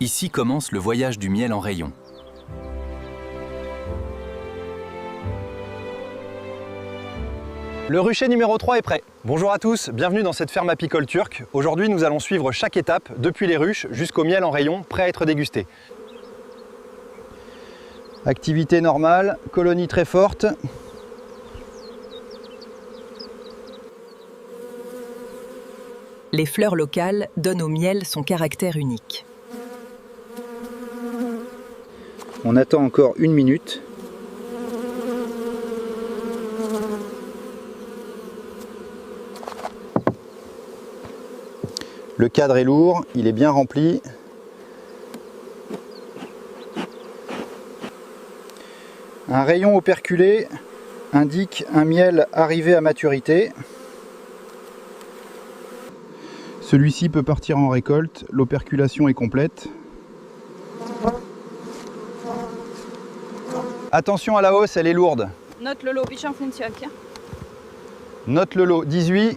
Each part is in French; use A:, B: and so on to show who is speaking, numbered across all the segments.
A: Ici commence le voyage du miel en rayon.
B: Le rucher numéro 3 est prêt. Bonjour à tous, bienvenue dans cette ferme apicole turque. Aujourd'hui, nous allons suivre chaque étape, depuis les ruches jusqu'au miel en rayon, prêt à être dégusté. Activité normale, colonie très forte.
C: Les fleurs locales donnent au miel son caractère unique.
B: On attend encore 1 minute. Le cadre est lourd, il est bien rempli. Un rayon operculé indique un miel arrivé à maturité. Celui-ci peut partir en récolte, l'operculation est complète. Attention à la hausse, elle est lourde.
D: Note le lot, pichon funcțioară.
B: Note le lot 18.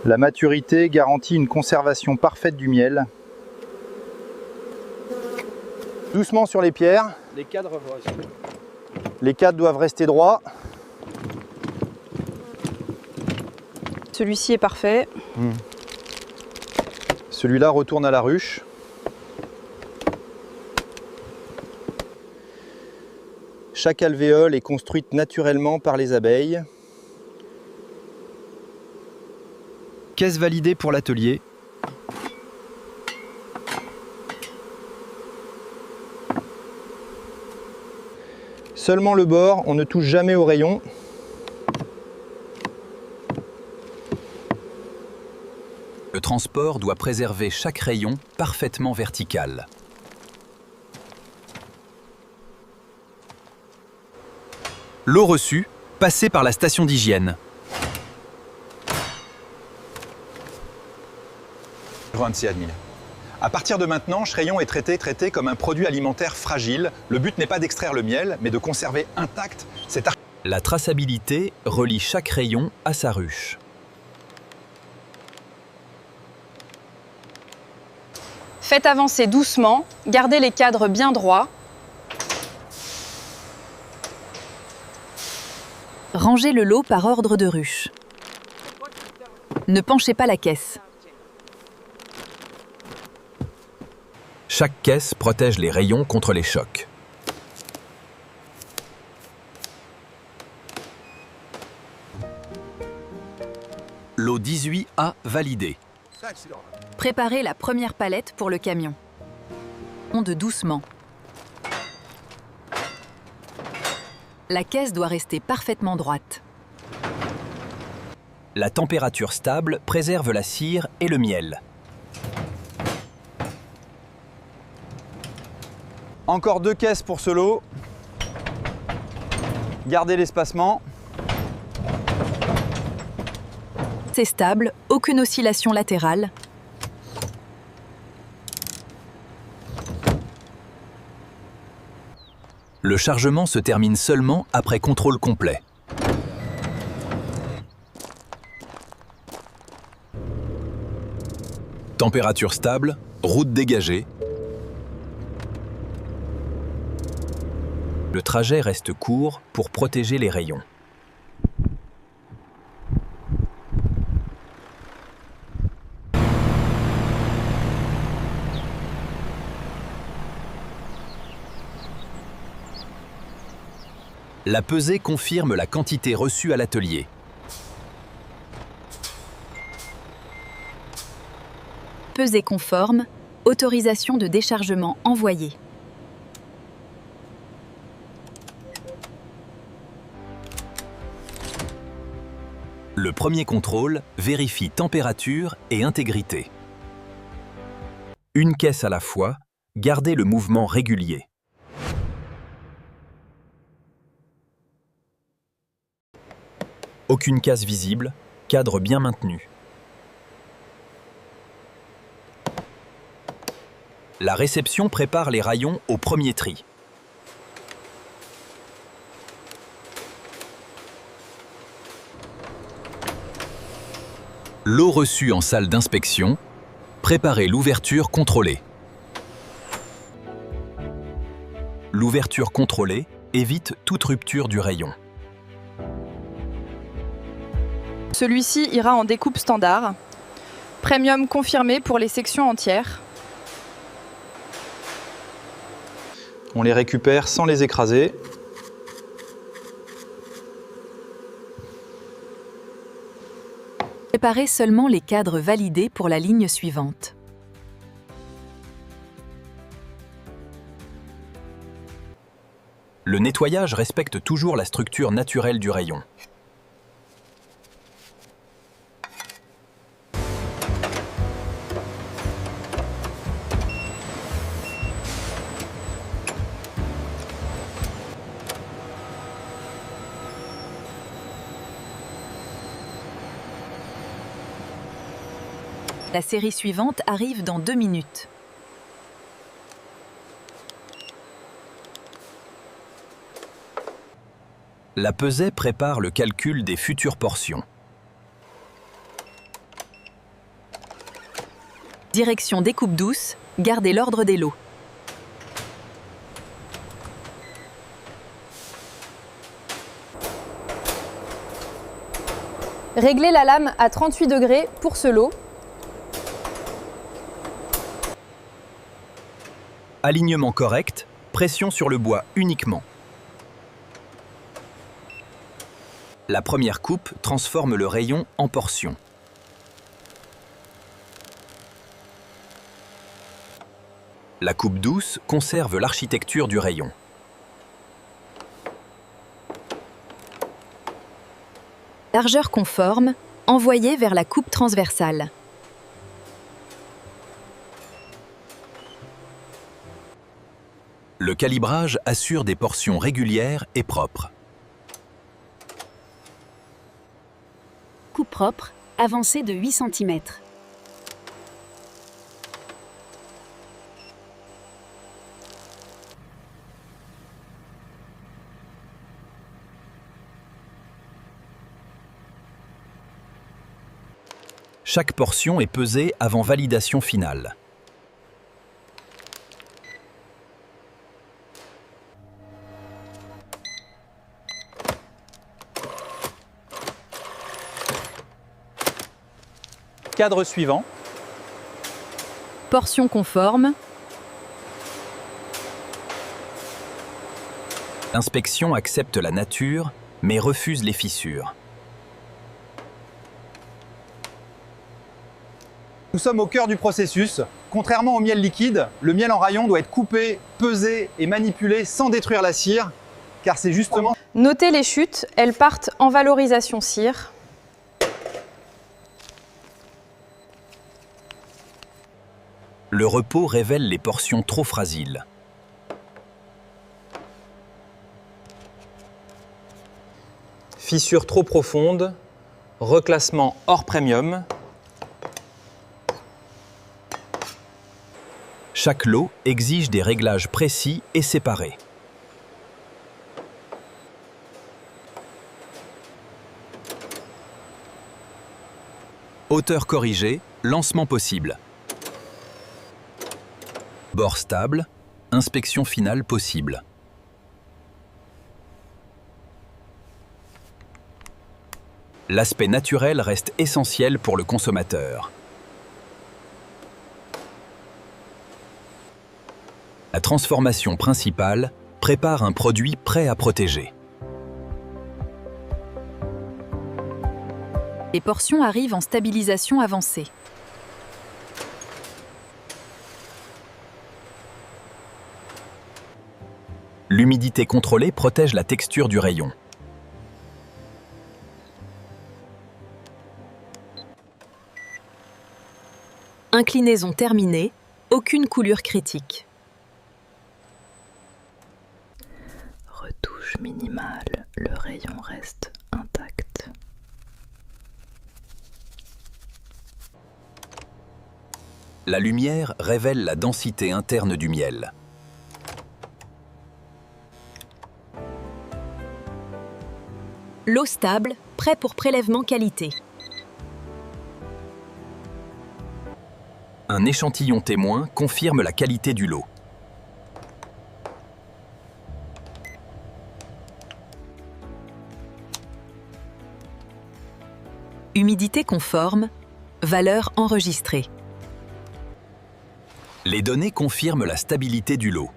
B: La maturité garantit une conservation parfaite du miel. Doucement sur les pierres. Les cadres doivent rester droits.
D: Celui-ci est parfait.
B: Celui-là retourne à la ruche. Chaque alvéole est construite naturellement par les abeilles. Caisse validée pour l'atelier. Seulement le bord, on ne touche jamais au rayon.
A: Le transport doit préserver chaque rayon parfaitement vertical. L'eau reçue, passée par la station d'hygiène.
B: À partir de maintenant, Rayon est traité comme un produit alimentaire fragile. Le but n'est pas d'extraire le miel, mais de conserver intact cet arbre.
A: La traçabilité relie chaque rayon à sa ruche.
D: Faites avancer doucement, gardez les cadres bien droits.
C: Rangez le lot par ordre de ruche. Ne penchez pas la caisse.
A: Chaque caisse protège les rayons contre les chocs. Lot 18A validé.
C: Préparez la première palette pour le camion. Onde doucement. La caisse doit rester parfaitement droite.
A: La température stable préserve la cire et le miel.
B: Encore 2 caisses pour ce lot. Gardez l'espacement.
C: C'est stable, aucune oscillation latérale.
A: Le chargement se termine seulement après contrôle complet. Température stable, route dégagée. Le trajet reste court pour protéger les rayons. La pesée confirme la quantité reçue à l'atelier.
C: Pesée conforme, autorisation de déchargement envoyée.
A: Le premier contrôle vérifie température et intégrité. Une caisse à la fois, gardez le mouvement régulier. Aucune casse visible, cadre bien maintenu. La réception prépare les rayons au premier tri. L'eau reçue en salle d'inspection, préparez l'ouverture contrôlée. L'ouverture contrôlée évite toute rupture du rayon.
D: Celui-ci ira en découpe standard. Premium confirmé pour les sections entières.
B: On les récupère sans les écraser.
C: Préparez seulement les cadres validés pour la ligne suivante.
A: Le nettoyage respecte toujours la structure naturelle du rayon.
C: La série suivante arrive dans 2 minutes.
A: La pesée prépare le calcul des futures portions.
C: Direction découpe douce, gardez l'ordre des lots.
D: Réglez la lame à 38 degrés pour ce lot.
A: Alignement correct, pression sur le bois uniquement. La première coupe transforme le rayon en portions. La coupe douce conserve l'architecture du rayon.
C: Largeur conforme, envoyée vers la coupe transversale.
A: Le calibrage assure des portions régulières et propres.
E: Coupe propre, avancée de 8 cm.
A: Chaque portion est pesée avant validation finale.
B: Cadre suivant.
C: Portion conforme.
A: L'inspection accepte la nature, mais refuse les fissures.
B: Nous sommes au cœur du processus. Contrairement au miel liquide, le miel en rayon doit être coupé, pesé et manipulé sans détruire la cire, car c'est justement...
D: Notez les chutes, elles partent en valorisation cire.
A: Le repos révèle les portions trop fragiles.
B: Fissure trop profonde, reclassement hors premium.
A: Chaque lot exige des réglages précis et séparés. Hauteur corrigée, lancement possible. Bord stable, inspection finale possible. L'aspect naturel reste essentiel pour le consommateur. La transformation principale prépare un produit prêt à protéger.
C: Les portions arrivent en stabilisation avancée.
A: L'humidité contrôlée protège la texture du rayon.
C: Inclinaison terminée, aucune coulure critique.
F: Retouche minimale, le rayon reste intact.
A: La lumière révèle la densité interne du miel.
C: L'eau stable, prêt pour prélèvement qualité.
A: Un échantillon témoin confirme la qualité du lot.
C: Humidité conforme, valeur enregistrée.
A: Les données confirment la stabilité du lot.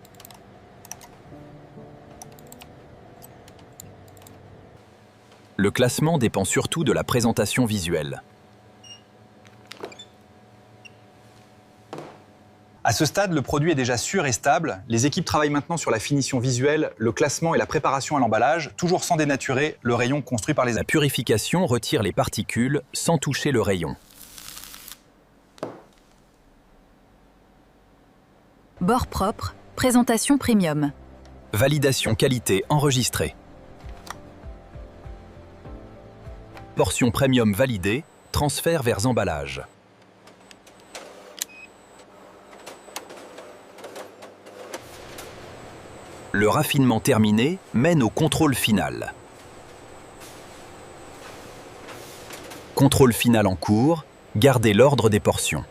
A: Le classement dépend surtout de la présentation visuelle.
B: À ce stade, le produit est déjà sûr et stable. Les équipes travaillent maintenant sur la finition visuelle, le classement et la préparation à l'emballage, toujours sans dénaturer le rayon construit par les
A: La purification retire les particules sans toucher le rayon.
C: Bord propre, présentation premium.
A: Validation qualité enregistrée. Portion premium validée, transfert vers emballage. Le raffinement terminé mène au contrôle final. Contrôle final en cours, gardez l'ordre des portions.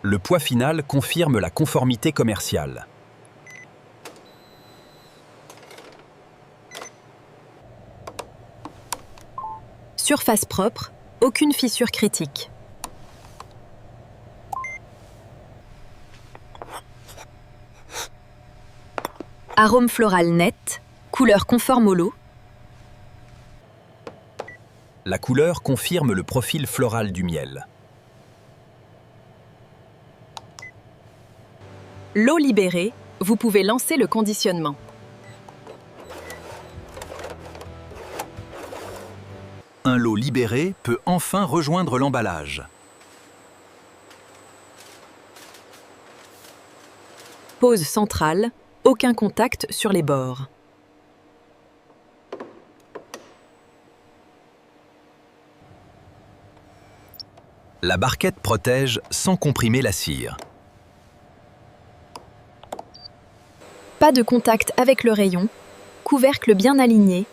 A: Le poids final confirme la conformité commerciale.
C: Surface propre, aucune fissure critique. Arôme floral net, couleur conforme au lot.
A: La couleur confirme le profil floral du miel.
C: L'eau libérée, vous pouvez lancer le conditionnement.
A: Un lot libéré peut enfin rejoindre l'emballage.
C: Pose centrale, aucun contact sur les bords.
A: La barquette protège sans comprimer la cire.
C: Pas de contact avec le rayon, couvercle bien aligné.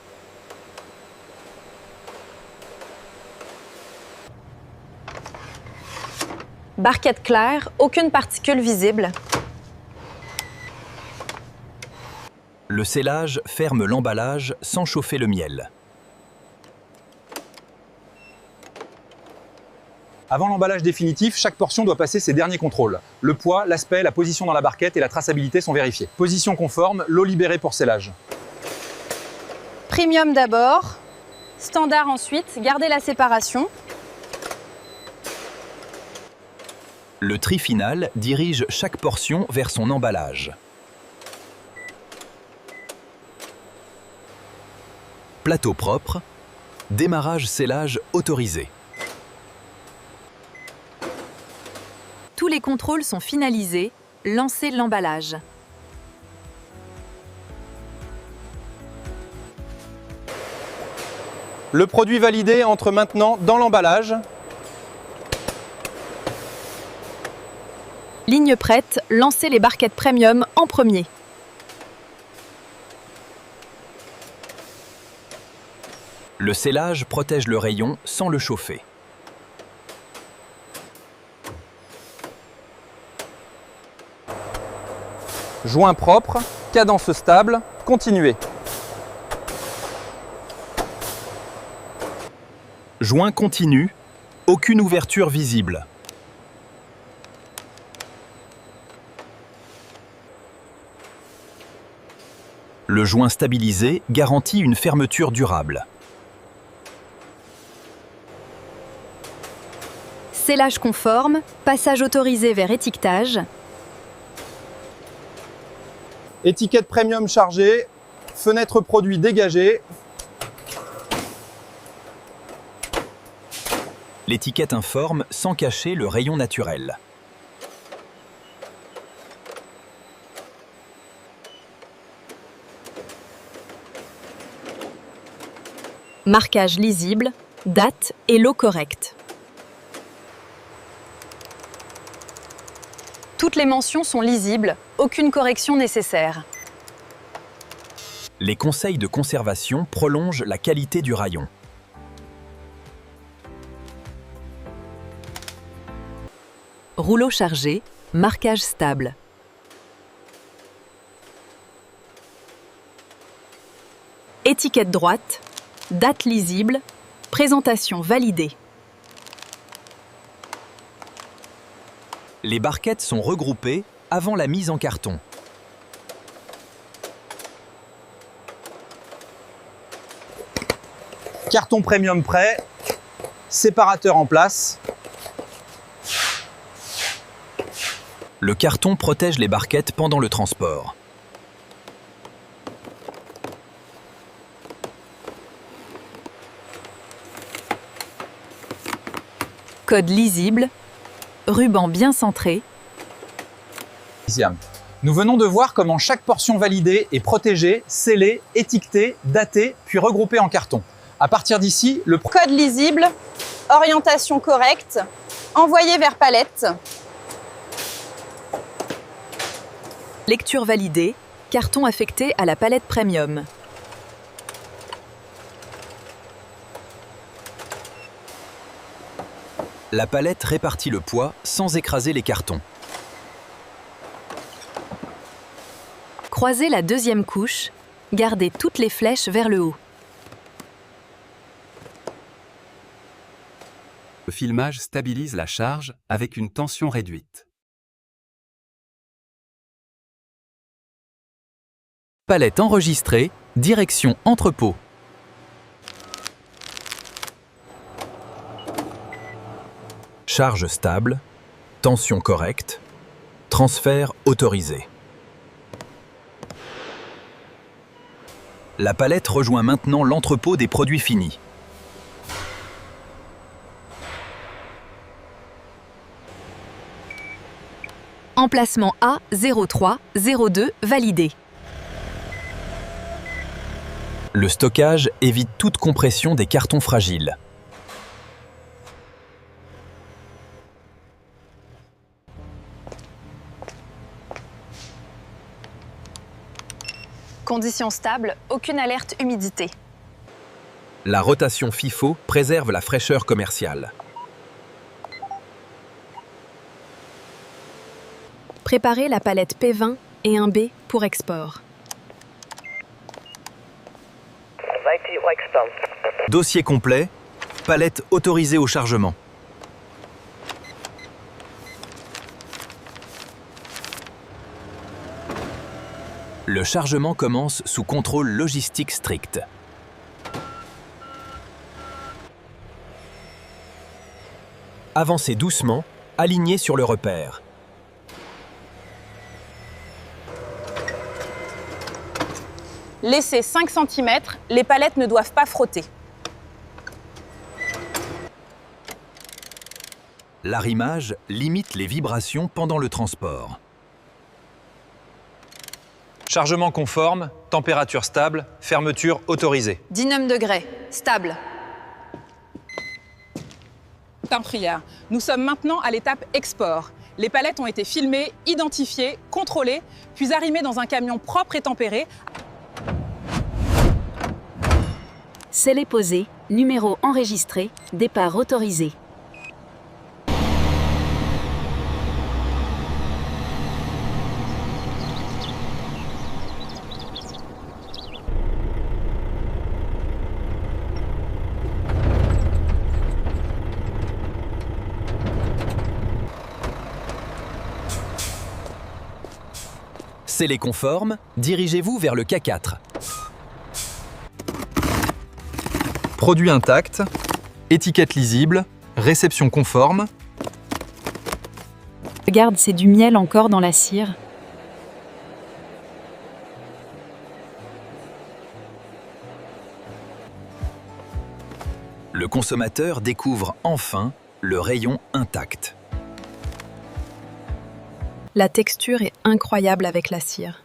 C: Barquette claire, aucune particule visible.
A: Le scellage ferme l'emballage sans chauffer le miel.
B: Avant l'emballage définitif, chaque portion doit passer ses derniers contrôles. Le poids, l'aspect, la position dans la barquette et la traçabilité sont vérifiés. Position conforme, l'eau libérée pour scellage.
D: Premium d'abord, standard ensuite, gardez la séparation.
A: Le tri final dirige chaque portion vers son emballage. Plateau propre, démarrage scellage autorisé.
C: Tous les contrôles sont finalisés, lancez l'emballage.
B: Le produit validé entre maintenant dans l'emballage.
C: Ligne prête, lancez les barquettes premium en premier.
A: Le scellage protège le rayon sans le chauffer.
B: Joint propre, cadence stable, continuez.
A: Joint continu, aucune ouverture visible. Le joint stabilisé garantit une fermeture durable.
C: Scellage conforme, passage autorisé vers étiquetage.
B: Étiquette premium chargée, fenêtre produit dégagée.
A: L'étiquette informe sans cacher le rayon naturel.
C: Marquage lisible, date et lot correct. Toutes les mentions sont lisibles, aucune correction nécessaire.
A: Les conseils de conservation prolongent la qualité du rayon.
C: rouleau chargé, marquage stable. Étiquette droite, date lisible, présentation validée.
A: Les barquettes sont regroupées avant la mise en carton.
B: Carton premium prêt, séparateur en place.
A: Le carton protège les barquettes pendant le transport.
C: Code lisible, ruban bien centré.
B: Nous venons de voir comment chaque portion validée est protégée, scellée, étiquetée, datée, puis regroupée en carton. À partir d'ici, le
D: Code lisible, orientation correcte, envoyé vers palette.
C: Lecture validée, carton affecté à la palette premium.
A: La palette répartit le poids sans écraser les cartons.
C: Croisez la deuxième couche, gardez toutes les flèches vers le haut.
G: Le filmage stabilise la charge avec une tension réduite.
A: Palette enregistrée, direction entrepôt. Charge stable, tension correcte, transfert autorisé. La palette rejoint maintenant l'entrepôt des produits finis.
C: Emplacement A0302 validé.
A: Le stockage évite toute compression des cartons fragiles.
D: Conditions stables, aucune alerte humidité.
A: La rotation FIFO préserve la fraîcheur commerciale.
E: Préparez la palette P20 et un B pour export.
A: Dossier complet, palette autorisée au chargement. Le chargement commence sous contrôle logistique strict. Avancez doucement, aligné sur le repère.
D: Laissez 5 cm, les palettes ne doivent pas frotter.
A: L'arrimage limite les vibrations pendant le transport.
B: chargement conforme, température stable, fermeture autorisée.
D: 19 degrés, stable.
H: Prière. Nous sommes maintenant à l'étape export. Les palettes ont été filmées, identifiées, contrôlées, puis arrimées dans un camion propre et tempéré.
E: Scellé posé, numéro enregistré, départ autorisé.
A: Scellé conforme, dirigez-vous vers le K4.
B: Produit intact, étiquette lisible, réception conforme.
E: Regarde, c'est du miel encore dans la cire.
A: Le consommateur découvre enfin le rayon intact.
C: La texture est incroyable avec la cire.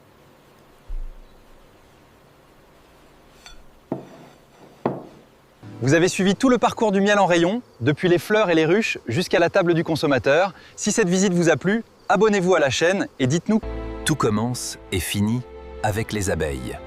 B: Vous avez suivi tout le parcours du miel en rayon, depuis les fleurs et les ruches jusqu'à la table du consommateur. Si cette visite vous a plu, abonnez-vous à la chaîne et dites-nous.
A: Tout commence et finit avec les abeilles.